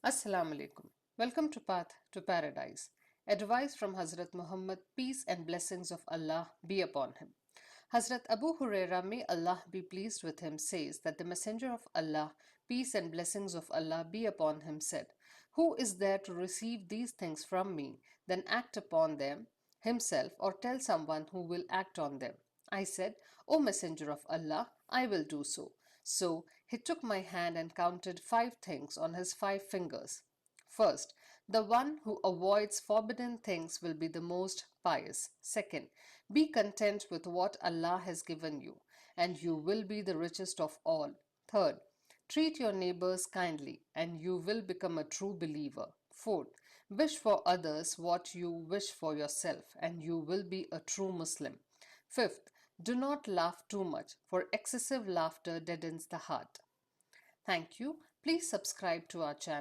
Assalamu alaikum. Welcome to Path to Paradise. Advice from Hazrat Muhammad, peace and blessings of Allah be upon him. Hazrat Abu Huraira, may Allah be pleased with him, says that the Messenger of Allah, peace and blessings of Allah be upon him, said, "Who is there to receive these things from me, then act upon them himself or tell someone who will act on them?" I said, "O Messenger of Allah, I will do so." So he took my hand and counted 5 things on his 5 fingers. First, the one who avoids forbidden things will be the most pious. Second, be content with what Allah has given you, and you will be the richest of all. Third, treat your neighbors kindly, and you will become a true believer. Fourth, wish for others what you wish for yourself, and you will be a true Muslim. Fifth, do not laugh too much, for excessive laughter deadens the heart. Thank you. Please subscribe to our channel.